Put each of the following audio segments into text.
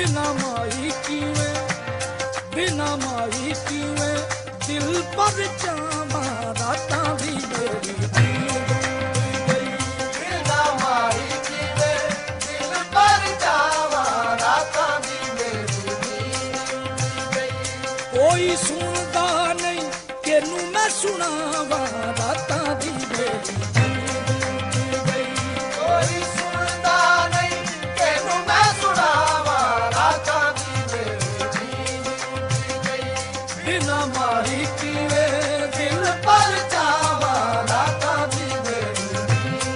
बिना माई किवें दिल पर चावा रातां दी मेरी नींद गई। बिना माई किवें दिल पर चावा रातां दी मेरी नींद गई। कोई सुनदा नहीं केनू मैं सुनावा रातां दी मेरी नींद गई। कोई सुनदा नहीं केनू मैं सुनावा रातां दी मेरी नींद गई। बिना माई किवें दिल पर चावा रातां दी मेरी नींद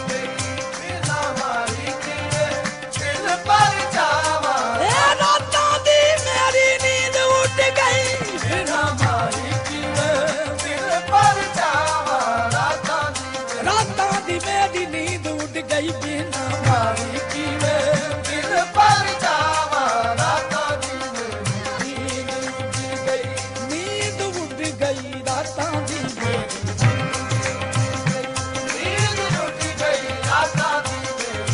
गई। बिना माई किवें दिल पर चावा रातां दी मेरी नींद उड़ गई। बिना माई किवें दिल पर चावा रातां दी मेरी नींद उड़ गई। बिना माई किवें दिल पर चावा रातां दी मेरी नींद उड़ गई रातां दी मेरी नींद उड़ गई रातां दी मेरी।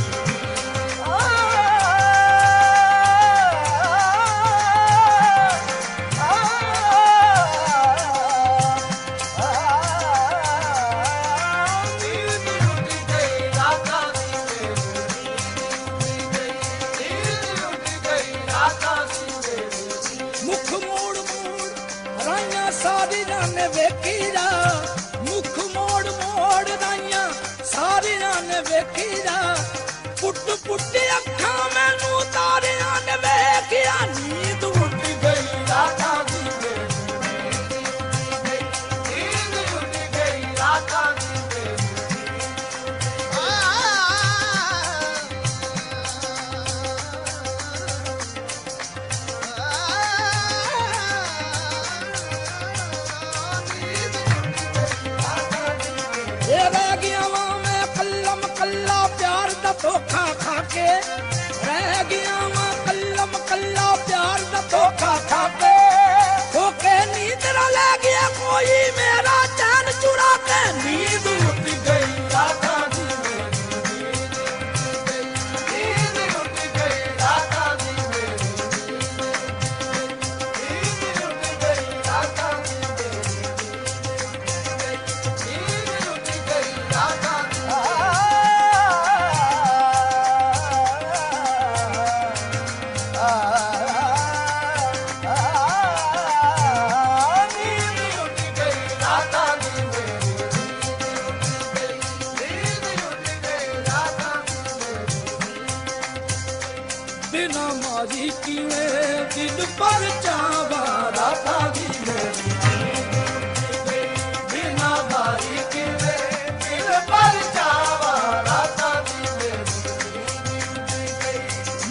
मुख मोड़ राइयां सारियां ने वेखी जा। मुख मोड़ राइयां सारियां ने वेखी जा। पुट पुट अखां मैनू तारियां ने वेखिया। नींद उड़ गई रातां दी रह गया वां मैं कल्लम कल्ला प्यार दा धोखा खा के। रह गया वां कल्लम कल्ला प्यार दा धोखा खा के। धोखे नींदरा ले गया कोई मेरा चैन चुरा के। नींद उड़ गई रातां दी बिना मारी किवें दिल पर चावा रातां दी मेरी। बिना माई किवें दिल पर चावा रातां दी मेरी।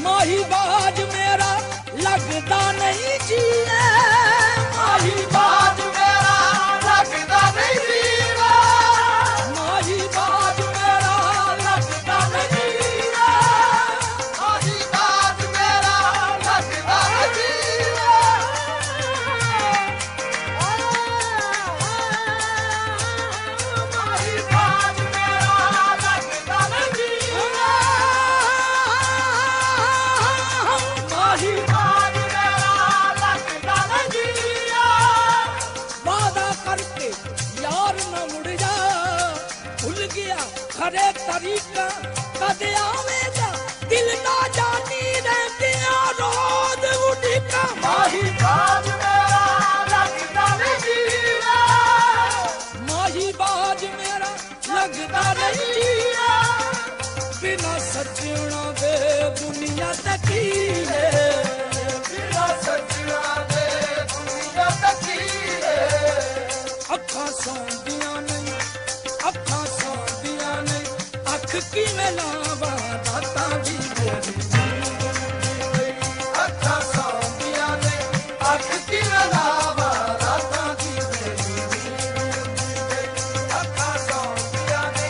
माही बाज मेरा लगदा नहीं जीए। माही बाज मेरा लगदा नहीं जीवा। माही बाज मेरा लगदा नहीं जीए। माही बाज मेरा लगदा नहीं जीवा। माही बाज मेरा लगदा नहीं जीवा। माही बाज मेरा लगदा नहीं जीवा। वादा करके यार न मुड़ जा। भूल गया खरे तरीका कद आवेगा। दिल ना जानी रहतिया रोज उठिका। माही बाज मेरा लगदा नहीं जीवा। माही बाज मेरा लगदा नहीं जीए। बिना सजना दे दुनिया तकीले। बिना सजना दे दुनिया तकीले। अखां सौंदियां नहीं अख किवें लावा रातां दी मेरी। अखां सौंदियां ने अख किवें लावा रातां दी मेरी। अखां सौंदियां ने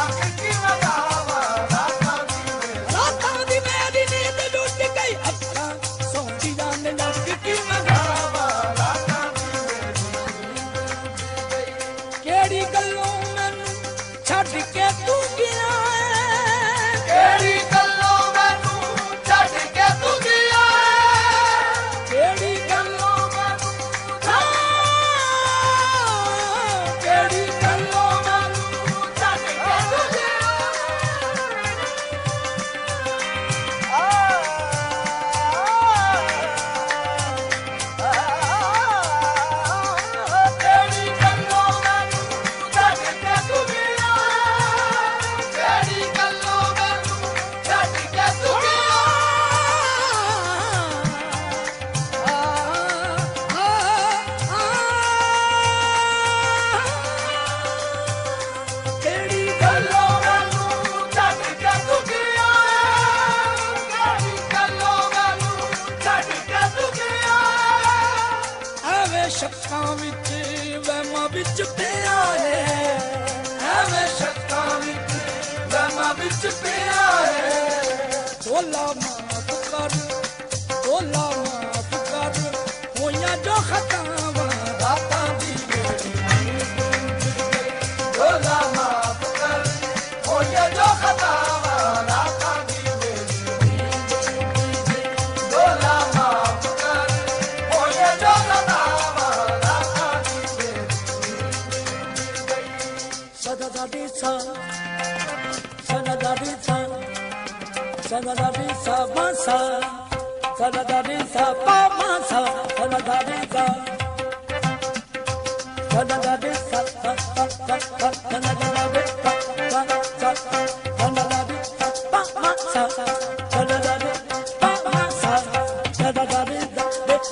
अख किवें लावा रातां दी मेरी। रातां दी मेरी नींद लुट गई। अखां सौंदियां ने अख किवें लावा रातां दी मेरी। केड़ी गल्लों मैनू छड्ड के तू गया है। केड़ी गल्लों मैनू छड्ड के तू गया। ਐਵੇਂ ਸ਼ੱਕਾਂ ਵਿੱਚ ਵਹਿਮਾਂ ਵਿੱਚ ਪਿਆ ਏ ਐਵੇਂ ਸ਼ੱਕਾਂ ਵਿੱਚ ਵਹਿਮਾਂ ਵਿੱਚ ਪਿਆ ਏ ਢੋਲਾ ਮਾਫ ਕਰ ਢੋਲਾ ਮਾਫ ਕਰ ਹੋਈਆਂ ਜੋ ਖਤਾਵਾਂ ਰਾਤਾਂ ਦੀ ਢੋਲਾ ਮਾਫ ਕਰ ਹੋਈਆਂ ਜੋ ਖਤਾਵਾਂ ਰਾਤਾਂ ਦੀ ਢੋਲਾ ਮਾਫ ਕਰ ਹੋਈਆਂ ਜੋ ਖਤਾਵਾਂ ਰਾਤਾਂ ਦੀ ਸਦਾ ਦੀ ਸਾ ਸਦਾ ਦੀ ਸਾ ਸਦਾ ਦੀ ਸਾ ਮਾਸਾ ਸਦਾ ਦੀ ਸਾ ਪਾ ਮਾਸਾ ਸਦਾ ਦੀ ਸਾ ਸਦਾ ਦੀ ਸਾ ਸਦਾ ਦੀ ਸਾ ਸਦਾ ਦੀ ਪਾ ਮਾਸਾ ਸਦਾ ਦੀ ਪਾ ਮਾਸਾ ਸਦਾ ਦੀ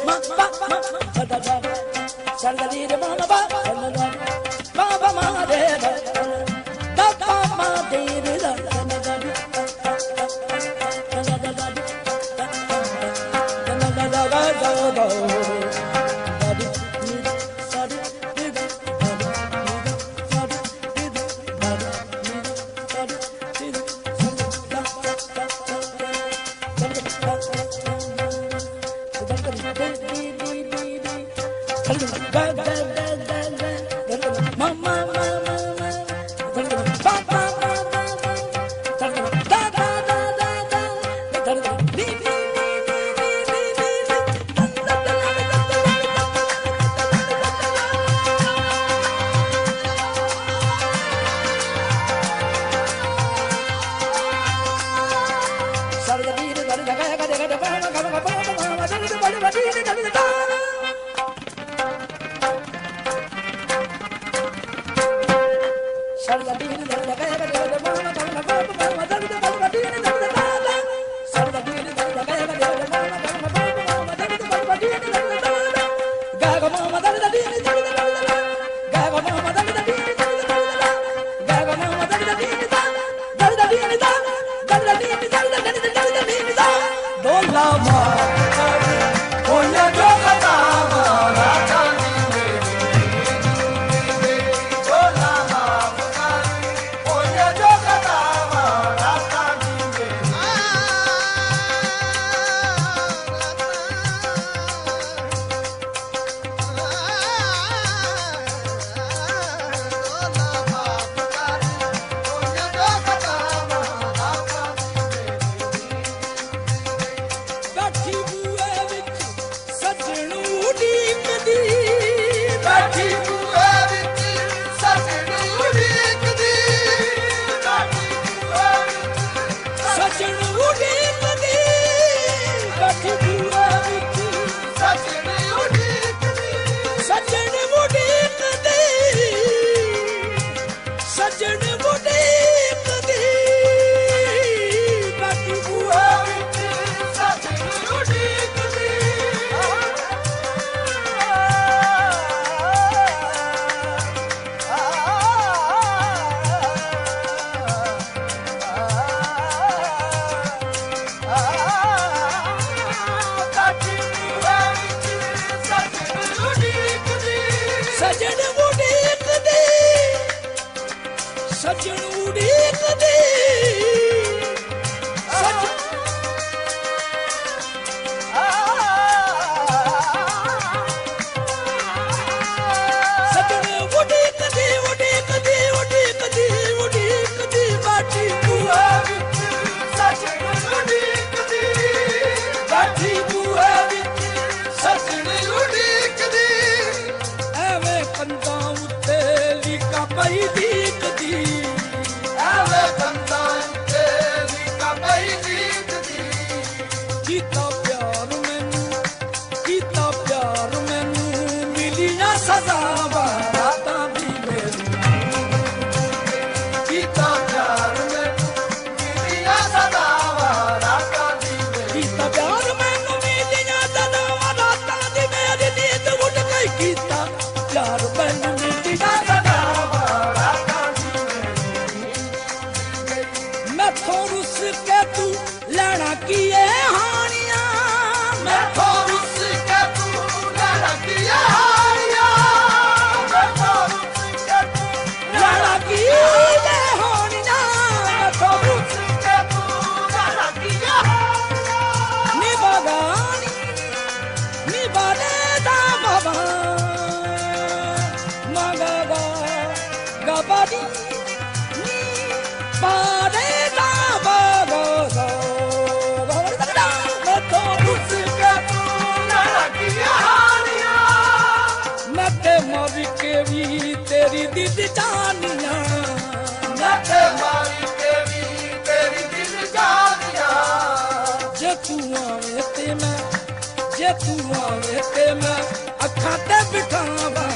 ਮਾ ਪਾ ਸਦਾ ਦੀ ਸਦਾ ਦੀ ਰੇ ਮਾ ਬਾ ਸਦਾ ਦੀ ਮਾ ਬਾ ਮਾ ਰੇ ਦਾ ਪਾ ਮਾ ਦੇ ਰੇ ਦਾ ਸਦਾ ਦੀ ਮੈਂ ਤੋਂ ਰੁੱਸ ਕੇ ਤੂੰ ਨਾ ਰੱਖਿਆ ਬਾਰੇ ਦਾ ਬਾਗੋ ਦਾ ਮੈਂ ਤੋਂ ਉਸ ਕੇ ਤੂੰ ਲੜਕੀਆਂ ਹਾਨੀਆਂ ਮੈਂ ਤੇ ਮਰ ਕੇ ਵੀ ਤੇਰੀ ਦੀਦ ਜਾਨੀਆਂ ਮੈਂ ਤੇ ਮਾਰੀ ਕੇ ਵੀ ਤੇਰੀ ਦਿਲ ਜਾਨੀਆਂ ਜੇ ਤੂੰ ਆਵੇ ਤੇ ਮੈਂ ਅੱਖਾਂ ਤੇ ਬਿਠਾਵਾਂ